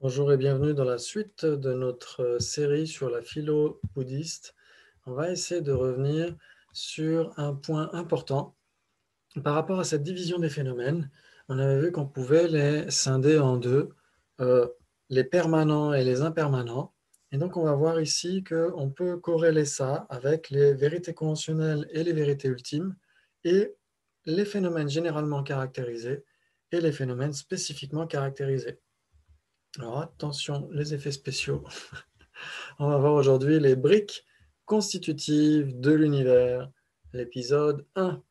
Bonjour et bienvenue dans la suite de notre série sur la philo bouddhiste. On va essayer de revenir sur un point important par rapport à cette division des phénomènes. On avait vu qu'on pouvait les scinder en deux, euh, les permanents et les impermanents. Et donc on va voir ici qu'on peut corréler ça avec les vérités conventionnelles et les vérités ultimes et les phénomènes généralement caractérisés et les phénomènes spécifiquement caractérisés. Alors attention, les effets spéciaux. On va voir aujourd'hui les briques constitutives de l'univers, l'épisode 1.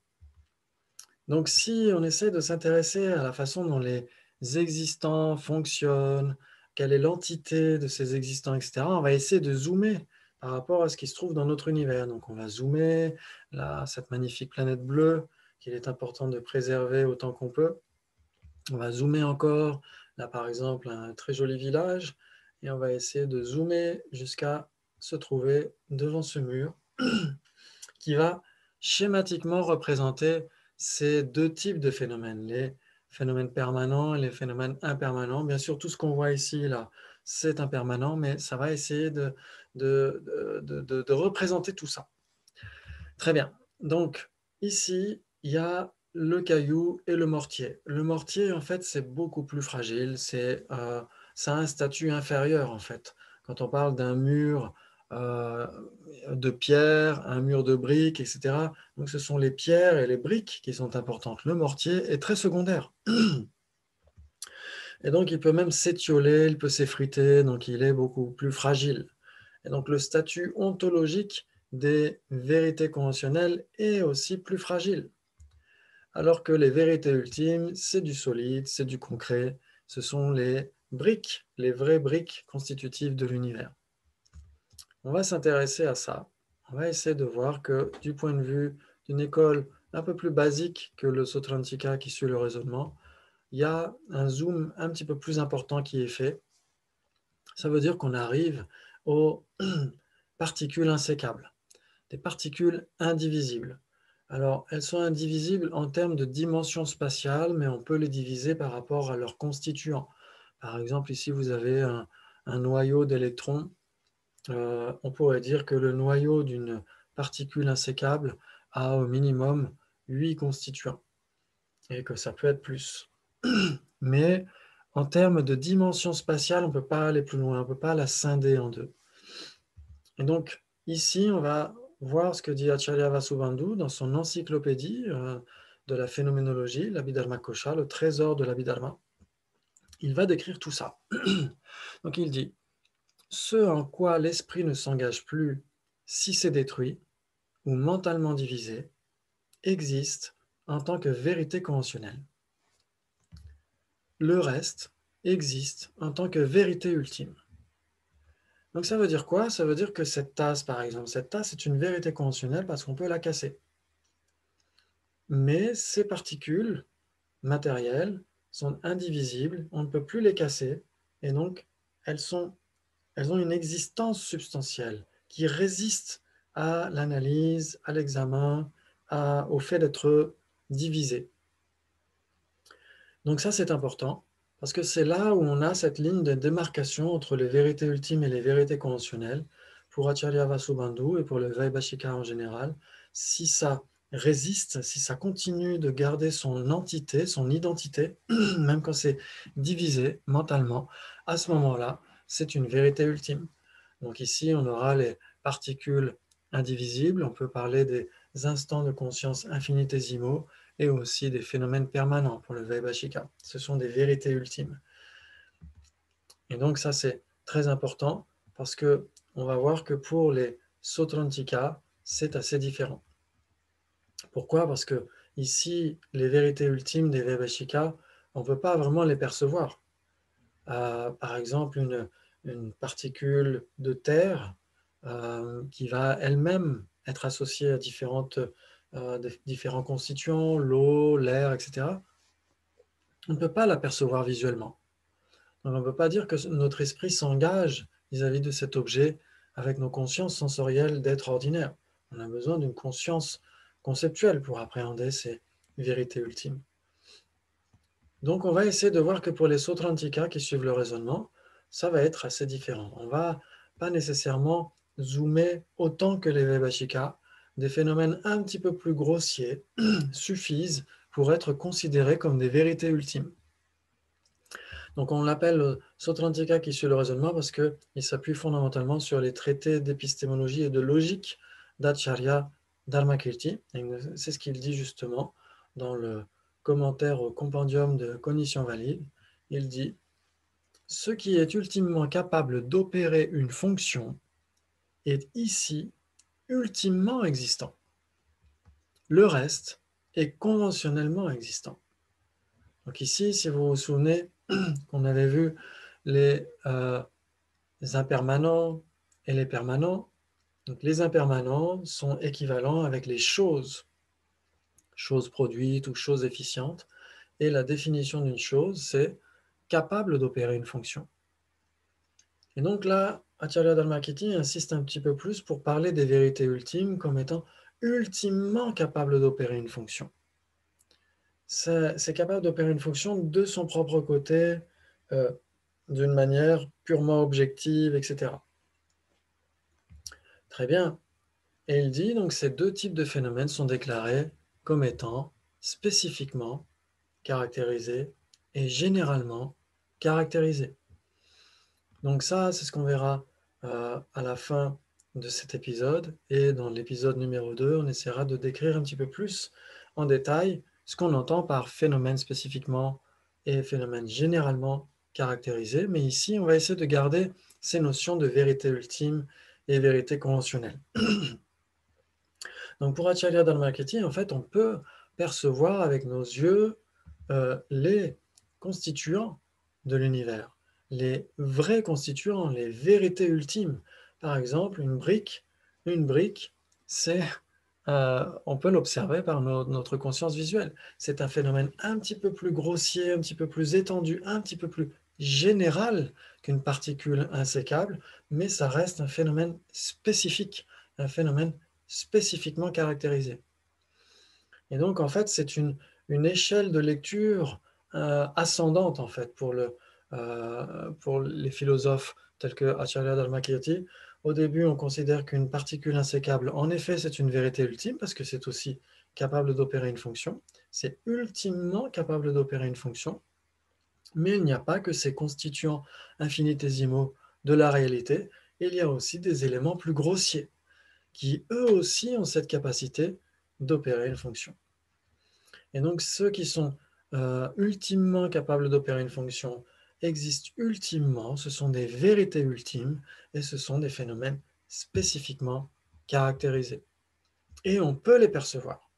Donc si on essaie de s'intéresser à la façon dont les existants fonctionnent, quelle est l'entité de ces existants, etc., on va essayer de zoomer par rapport à ce qui se trouve dans notre univers. Donc on va zoomer là, cette magnifique planète bleue qu'il est important de préserver autant qu'on peut. On va zoomer encore, là par exemple, un très joli village, et on va essayer de zoomer jusqu'à se trouver devant ce mur qui va schématiquement représenter ces deux types de phénomènes, les phénomènes permanents et les phénomènes impermanents. Bien sûr, tout ce qu'on voit ici, là, c'est impermanent, mais ça va essayer de représenter tout ça. Très bien. Donc, ici, il y a le caillou et le mortier. Le mortier, en fait, c'est beaucoup plus fragile. Ça a un statut inférieur, en fait. Quand on parle d'un mur euh, de pierre, un mur de briques, etc. Donc, ce sont les pierres et les briques qui sont importantes. Le mortier est très secondaire. Et donc, il peut même s'étioler, il peut s'effriter, donc il est beaucoup plus fragile. Et donc, le statut ontologique des vérités conventionnelles est aussi plus fragile. Alors que les vérités ultimes, c'est du solide, c'est du concret, ce sont les briques, les vraies briques constitutives de l'univers. On va s'intéresser à ça. On va essayer de voir que du point de vue d'une école un peu plus basique que le Sautrantika qui suit le raisonnement, il y a un zoom un petit peu plus important qui est fait. Ça veut dire qu'on arrive aux particules insécables, des particules indivisibles. Alors, elles sont indivisibles en termes de dimension spatiale, mais on peut les diviser par rapport à leurs constituants. Par exemple, ici, vous avez un noyau d'électrons. On pourrait dire que le noyau d'une particule insécable a au minimum 8 constituants, et que ça peut être plus. Mais en termes de dimension spatiale, on ne peut pas aller plus loin, on ne peut pas la scinder en deux. Et donc, ici, on va voir ce que dit Acharya Vasubandhu dans son encyclopédie de la phénoménologie, l'Abhidharma Kosha, le trésor de l'Abhidharma. Il va décrire tout ça. Donc, il dit « Ce en quoi l'esprit ne s'engage plus si c'est détruit ou mentalement divisé existe en tant que vérité conventionnelle. Le reste existe en tant que vérité ultime. » Donc ça veut dire quoi? Ça veut dire que cette tasse, par exemple, cette tasse est une vérité conventionnelle parce qu'on peut la casser. Mais ces particules matérielles sont indivisibles, on ne peut plus les casser, et donc elles ont une existence substantielle qui résiste à l'analyse, à l'examen, au fait d'être divisées. Donc ça, c'est important, parce que c'est là où on a cette ligne de démarcation entre les vérités ultimes et les vérités conventionnelles, pour Acharya Vasubandhu et pour le Vaibhashika en général. Si ça résiste, si ça continue de garder son entité, son identité, même quand c'est divisé mentalement, à ce moment-là, c'est une vérité ultime. Donc ici, on aura les particules indivisibles, on peut parler des instants de conscience infinitésimaux, et aussi des phénomènes permanents pour le Vaibhashika. Ce sont des vérités ultimes. Et donc ça, c'est très important parce que on va voir que pour les Sautrantika, c'est assez différent. Pourquoi? Parce que ici, les vérités ultimes des Vaibhashika, on ne peut pas vraiment les percevoir. Par exemple, une particule de terre qui va elle-même être associée à différents constituants, l'eau, l'air, etc. On ne peut pas l'apercevoir visuellement. Donc on ne peut pas dire que notre esprit s'engage vis-à-vis de cet objet avec nos consciences sensorielles d'être ordinaire. On a besoin d'une conscience conceptuelle pour appréhender ces vérités ultimes. Donc on va essayer de voir que pour les Sautrantika qui suivent le raisonnement, ça va être assez différent. On ne va pas nécessairement zoomer autant que les Vaibhashika. Des phénomènes un petit peu plus grossiers suffisent pour être considérés comme des vérités ultimes. Donc on l'appelle Sautrantika qui suit le raisonnement parce qu'il s'appuie fondamentalement sur les traités d'épistémologie et de logique d'Acharya Dharmakirti. C'est ce qu'il dit justement dans le commentaire au compendium de Cognition valide. Il dit « Ce qui est ultimement capable d'opérer une fonction est ici ultimement existant. Le reste est conventionnellement existant. » Donc ici, si vous vous souvenez, qu'on avait vu les impermanents et les permanents. Donc les impermanents sont équivalents avec les choses produites ou choses efficientes. Et la définition d'une chose, c'est capable d'opérer une fonction. Et donc là, Acharya Dharmakirti insiste un petit peu plus pour parler des vérités ultimes comme étant ultimement capable d'opérer une fonction. C'est capable d'opérer une fonction de son propre côté, d'une manière purement objective, etc. Très bien. Et il dit, donc ces deux types de phénomènes sont déclarés comme étant spécifiquement caractérisés et généralement caractérisés. Donc ça, c'est ce qu'on verra à la fin de cet épisode. Et dans l'épisode numéro 2, on essaiera de décrire un petit peu plus en détail ce qu'on entend par phénomène spécifiquement et phénomène généralement caractérisé. Mais ici, on va essayer de garder ces notions de vérité ultime et vérité conventionnelle. Donc pour Acharya Dharmakirti, en fait, on peut percevoir avec nos yeux les constituants de l'univers, les vrais constituants, les vérités ultimes. Par exemple, une brique, c'est, on peut l'observer par notre conscience visuelle. C'est un phénomène un petit peu plus grossier, un petit peu plus étendu, un petit peu plus général qu'une particule insécable, mais ça reste un phénomène spécifique, un phénomène spécifiquement caractérisé. Et donc, en fait, c'est une échelle de lecture ascendante, en fait, pour les philosophes tels que Acharya Dharmakirti. Au début, on considère qu'une particule insécable, en effet, c'est une vérité ultime, parce que c'est aussi capable d'opérer une fonction. C'est ultimement capable d'opérer une fonction, mais il n'y a pas que ces constituants infinitésimaux de la réalité, il y a aussi des éléments plus grossiers, qui eux aussi ont cette capacité d'opérer une fonction. Et donc ceux qui sont ultimement capables d'opérer une fonction existent ultimement, ce sont des vérités ultimes et ce sont des phénomènes spécifiquement caractérisés. Et on peut les percevoir.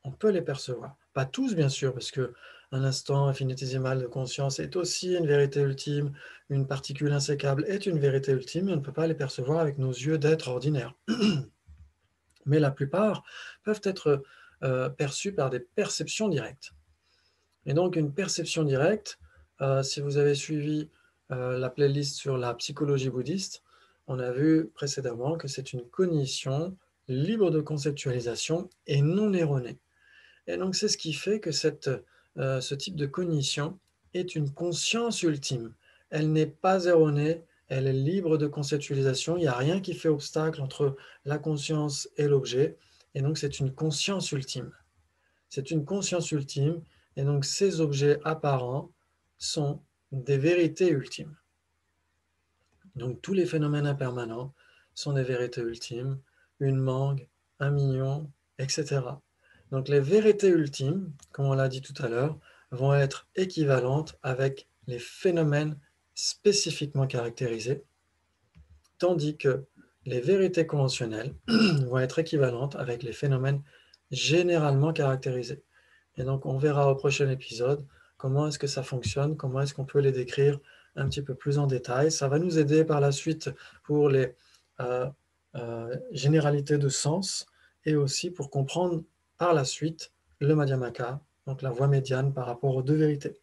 On peut les percevoir. Pas tous, bien sûr, parce qu'un instant infinitésimal de conscience est aussi une vérité ultime, une particule insécable est une vérité ultime, et on ne peut pas les percevoir avec nos yeux d'être ordinaires. Mais la plupart peuvent être perçus par des perceptions directes. Et donc une perception directe, si vous avez suivi la playlist sur la psychologie bouddhiste, on a vu précédemment que c'est une cognition libre de conceptualisation et non erronée. Et donc c'est ce qui fait que ce type de cognition est une conscience ultime. Elle n'est pas erronée, elle est libre de conceptualisation, il n'y a rien qui fait obstacle entre la conscience et l'objet, et donc c'est une conscience ultime. C'est une conscience ultime, et donc ces objets apparents sont des vérités ultimes. Donc tous les phénomènes impermanents sont des vérités ultimes, une mangue, un million, etc. Donc les vérités ultimes, comme on l'a dit tout à l'heure, vont être équivalentes avec les phénomènes spécifiquement caractérisés, tandis que les vérités conventionnelles vont être équivalentes avec les phénomènes généralement caractérisés. Et donc on verra au prochain épisode comment est-ce que ça fonctionne, comment est-ce qu'on peut les décrire un petit peu plus en détail. Ça va nous aider par la suite pour les généralités de sens et aussi pour comprendre par la suite le Madhyamaka, donc la voie médiane par rapport aux deux vérités.